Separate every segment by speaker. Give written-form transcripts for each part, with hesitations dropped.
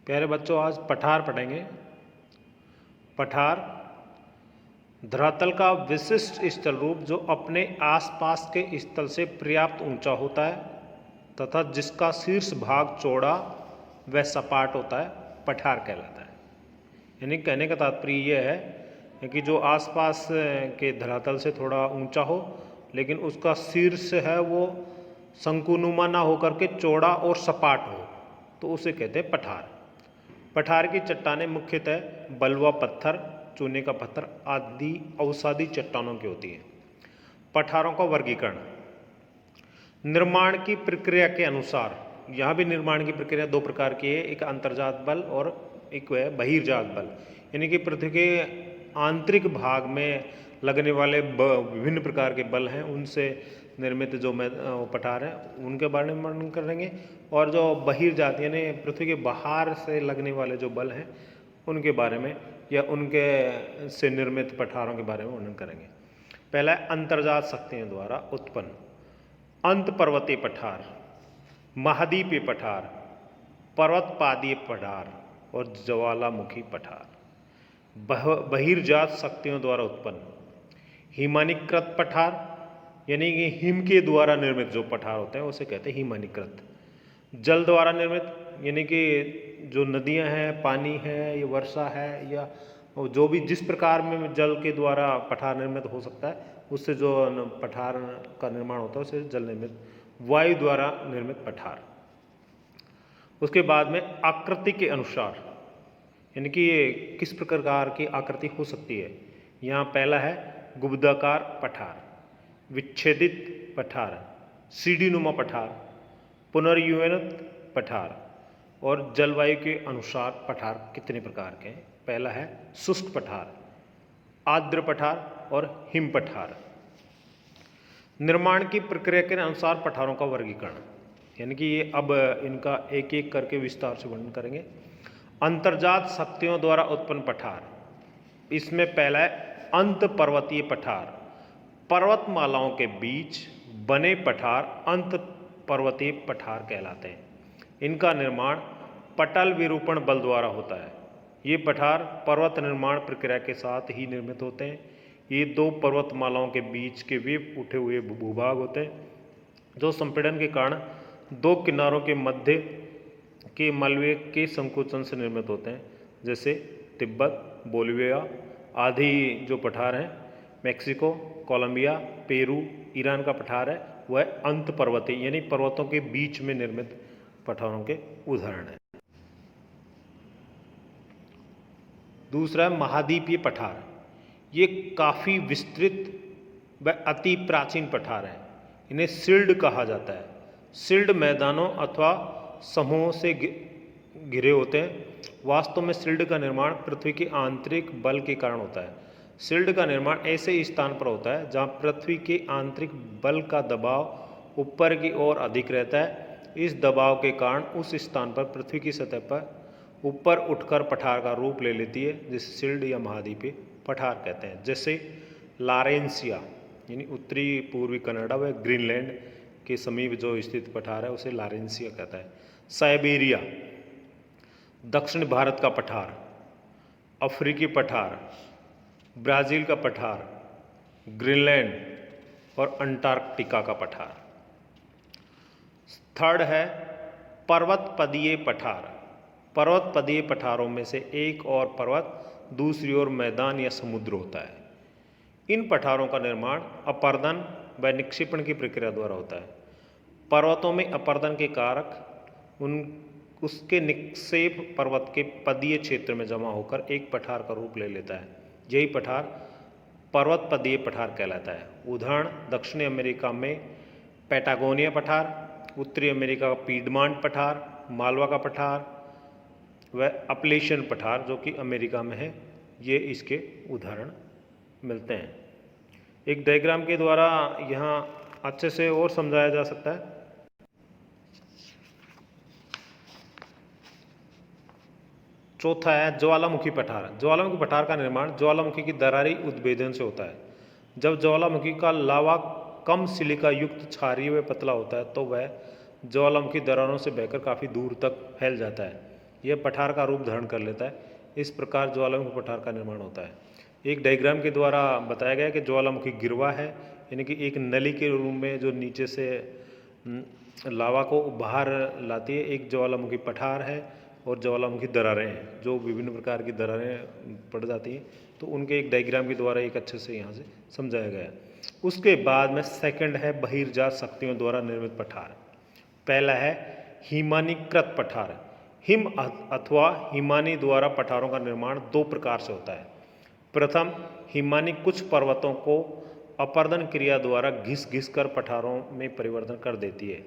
Speaker 1: प्यारे बच्चों, आज पठार पढ़ेंगे। पठार धरातल का विशिष्ट स्थल रूप जो अपने आसपास के स्थल से पर्याप्त ऊंचा होता है तथा जिसका शीर्ष भाग चौड़ा व सपाट होता है, पठार कहलाता है। यानी कहने का तात्पर्य यह है कि जो आसपास के धरातल से थोड़ा ऊंचा हो लेकिन उसका शीर्ष है वो शंकुनुमा ना होकर के चौड़ा और सपाट हो, तो उसे कहते हैं पठार। पठार की चट्टानें मुख्यतः बलुआ पत्थर, चूने का पत्थर आदि अवसादी चट्टानों की होती हैं। पठारों का वर्गीकरण निर्माण की प्रक्रिया के अनुसार, यहाँ भी निर्माण की प्रक्रिया दो प्रकार की है, एक अंतर्जात बल और एक है बहिर्जात बल। यानी कि पृथ्वी के आंतरिक भाग में लगने वाले विभिन्न प्रकार के बल हैं, उनसे निर्मित जो पठार हैं उनके बारे में वर्णन करेंगे, और जो बहिर्जात यानी पृथ्वी के बाहर से लगने वाले जो बल हैं उनके बारे में या उनके से निर्मित पठारों के बारे में वर्णन करेंगे। पहला है अंतर्जात शक्तियों द्वारा उत्पन्न अंत पर्वतीय पठार, महाद्वीपीय पठार, पर्वतपादीय पठार और ज्वालामुखी पठार। बहिर्जात शक्तियों द्वारा उत्पन्न हिमानीकृत पठार, यानी कि हिम के द्वारा निर्मित जो पठार होते हैं उसे कहते हैं हिमानीकृत। जल द्वारा निर्मित, यानी कि जो नदियां हैं, पानी है, या वर्षा है, या जो भी जिस प्रकार में जल के द्वारा पठार निर्मित हो सकता है उससे जो पठार का निर्माण होता है उसे जल निर्मित। वायु द्वारा निर्मित पठार। उसके बाद में आकृति के अनुसार, यानी कि ये किस प्रकार की आकृति हो सकती है। यहाँ पहला है गुब्दाकार पठार, विच्छेदित पठार, सीढ़ीनुमा पठार, पुनर्युवनित पठार। और जलवायु के अनुसार पठार कितने प्रकार के हैं। पहला है शुष्क पठार, आर्द्र पठार और हिम पठार। निर्माण की प्रक्रिया के अनुसार पठारों का वर्गीकरण, यानी कि ये अब इनका एक एक करके विस्तार से वर्णन करेंगे। अंतर्जात शक्तियों द्वारा उत्पन्न पठार, इसमें पहला है अंत पर्वतीय पठार, पर्वतमालाओं के बीच बने पठार अंत पर्वतीय पठार कहलाते हैं। इनका निर्माण पटल विरूपण बल द्वारा होता है। ये पठार पर्वत निर्माण प्रक्रिया के साथ ही निर्मित होते हैं। ये दो पर्वतमालाओं के बीच के वे उठे हुए भूभाग होते हैं जो संपीड़न के कारण दो किनारों के मध्य के मलबे के संकोचन से निर्मित होते हैं, जैसे तिब्बत, बोलिविया आदि जो पठार हैं, मैक्सिको, कोलंबिया, पेरू, ईरान का पठार है वह अंत पर्वतीय यानी पर्वतों के बीच में निर्मित पठारों के उदाहरण हैं। दूसरा है महाद्वीपीय पठार। ये काफ़ी विस्तृत व अति प्राचीन पठार हैं। इन्हें सिल्ड कहा जाता है। सिल्ड मैदानों अथवा समूहों से घिरे होते हैं। वास्तव में सिल्ड का निर्माण पृथ्वी के आंतरिक बल के कारण होता है। सिल्ड का निर्माण ऐसे स्थान पर होता है जहाँ पृथ्वी के आंतरिक बल का दबाव ऊपर की ओर अधिक रहता है। इस दबाव के कारण उस स्थान पर पृथ्वी की सतह पर ऊपर उठकर पठार का रूप ले लेती है, जिसे सिल्ड या महाद्वीपीय पठार कहते हैं। जैसे लारेंसिया यानी उत्तरी पूर्वी कनाडा व ग्रीनलैंड के समीप जो स्थित पठार है उसे लारेंसिया कहता है। साइबेरिया, दक्षिण भारत का पठार, अफ्रीकी पठार, ब्राज़ील का पठार, ग्रीनलैंड और अंटार्कटिका का पठार। थर्ड है पर्वतपदीय पठार। पर्वतपदीय पठारों में से एक और पर्वत, दूसरी ओर मैदान या समुद्र होता है। इन पठारों का निर्माण अपर्दन व निक्षेपण की प्रक्रिया द्वारा होता है। पर्वतों में अपर्दन के कारक उसके निक्षेप पर्वत के पदीय क्षेत्र में जमा होकर एक पठार का रूप ले लेता है। यही पठार पर्वतपदीय पठार कहलाता है। उदाहरण दक्षिणी अमेरिका में पैटागोनिया पठार, उत्तरी अमेरिका का पीडमांट पठार, मालवा का पठार व अपलेशियन पठार जो कि अमेरिका में है, ये इसके उदाहरण मिलते हैं। एक डायग्राम के द्वारा यहाँ अच्छे से और समझाया जा सकता है। चौथा है ज्वालामुखी पठार। ज्वालामुखी पठार का निर्माण ज्वालामुखी की दरारी उद्भेदन से होता है। जब ज्वालामुखी का लावा कम सिलिका युक्त क्षारीय व पतला होता है तो वह ज्वालामुखी दरारों से बहकर काफ़ी दूर तक फैल जाता है। यह पठार का रूप धारण कर लेता है। इस प्रकार ज्वालामुखी पठार का निर्माण होता है। एक डायग्राम के द्वारा बताया गया कि ज्वालामुखी गिरवा है, यानी कि एक नली के रूप में जो नीचे से लावा को बाहर लाती है। एक ज्वालामुखी पठार है और ज्वालामुखी दरारें हैं, जो विभिन्न प्रकार की दरारें पड़ जाती हैं। तो उनके एक डायग्राम के द्वारा एक अच्छे से यहाँ से समझाया गया है। उसके बाद में सेकंड है बहिर्जात शक्तियों द्वारा निर्मित पठार। पहला है हिमानीकृत पठार। हिम अथवा हिमानी द्वारा पठारों का निर्माण दो प्रकार से होता है। प्रथम, हिमानी कुछ पर्वतों को अपर्दन क्रिया द्वारा घिस घिस कर पठारों में परिवर्तन कर देती है।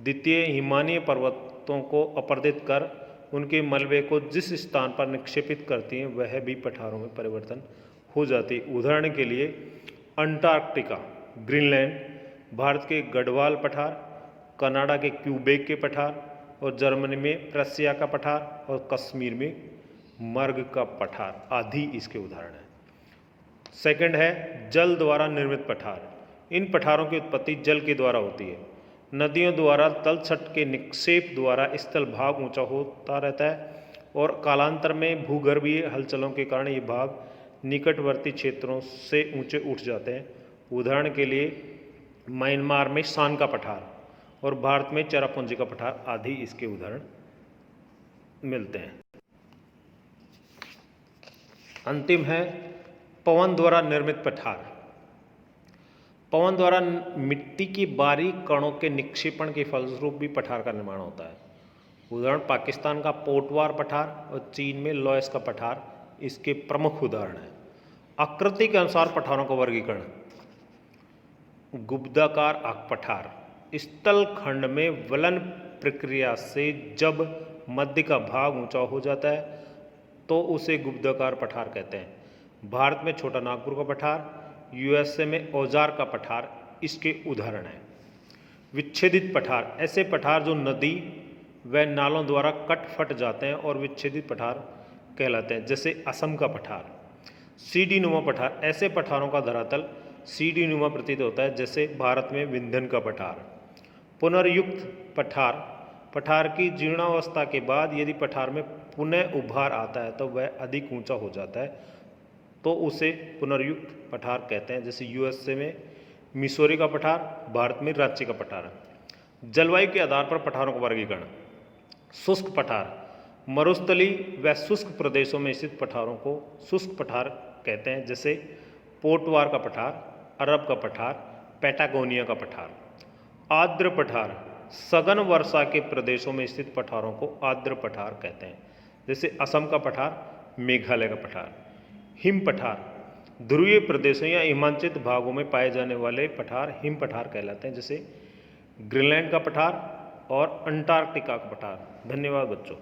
Speaker 1: द्वितीय, हिमानीय पर्वतों को अपर्दित कर उनके मलबे को जिस स्थान पर निक्षेपित करती हैं वह भी पठारों में परिवर्तन हो जाती है। उदाहरण के लिए अंटार्कटिका, ग्रीनलैंड, भारत के गढ़वाल पठार, कनाडा के क्यूबेक के पठार और जर्मनी में प्रसिया का पठार और कश्मीर में मर्ग का पठार आदि इसके उदाहरण हैं। सेकंड है जल द्वारा निर्मित पठार। इन पठारों की उत्पत्ति जल के द्वारा होती है। नदियों द्वारा तलछट के निक्षेप द्वारा स्थल भाग ऊंचा होता रहता है और कालांतर में भूगर्भीय हलचलों के कारण ये भाग निकटवर्ती क्षेत्रों से ऊंचे उठ जाते हैं। उदाहरण के लिए म्यांमार में शान का पठार और भारत में चेरापूंजी का पठार आदि इसके उदाहरण मिलते हैं। अंतिम है पवन द्वारा निर्मित पठार। पवन द्वारा मिट्टी की बारीक कणों के निक्षेपण के फलस्वरूप भी पठार का निर्माण होता है। उदाहरण पाकिस्तान का पोटवार पठार और चीन में लॉयस का पठार इसके प्रमुख उदाहरण हैं। आकृति के अनुसार पठारों का वर्गीकरण। गुब्दाकार पठार, स्थल खंड में वलन प्रक्रिया से जब मध्य का भाग ऊंचा हो जाता है तो उसे गुब्दाकार पठार कहते हैं। भारत में छोटा नागपुर का पठार, यूएसए में औजार का पठार इसके उदाहरण हैं। विच्छेदित पठार, ऐसे पठार जो नदी व नालों द्वारा कट फट जाते हैं और विच्छेदित पठार कहलाते हैं, जैसे असम का पठार। सीढ़ी नुमा पठार, ऐसे पठारों का धरातल सीढ़ी नुमा प्रतीत होता है, जैसे भारत में विंध्य का पठार। पुनर्युक्त पठार, पठार की जीर्णावस्था के बाद यदि पठार में पुनः उभार आता है तो वह अधिक ऊंचा हो जाता है, तो उसे पुनर्युक्त पठार कहते हैं, जैसे यूएसए में मिसौरी का पठार, भारत में रांची का पठार। जलवायु के आधार पर पठारों का वर्गीकरण। शुष्क पठार, मरुस्थली व शुष्क प्रदेशों में स्थित पठारों को शुष्क पठार कहते हैं, जैसे पोटवार का पठार, अरब का पठार, पैटागोनिया का पठार। आर्द्र पठार, सघन वर्षा के प्रदेशों में स्थित पठारों को आर्द्र पठार कहते हैं, जैसे असम का पठार, मेघालय का पठार। हिम पठार, ध्रुवीय प्रदेशों या हिमांचित भागों में पाए जाने वाले पठार हिम पठार कहलाते हैं, जैसे ग्रीनलैंड का पठार और अंटार्कटिका का पठार। धन्यवाद बच्चों।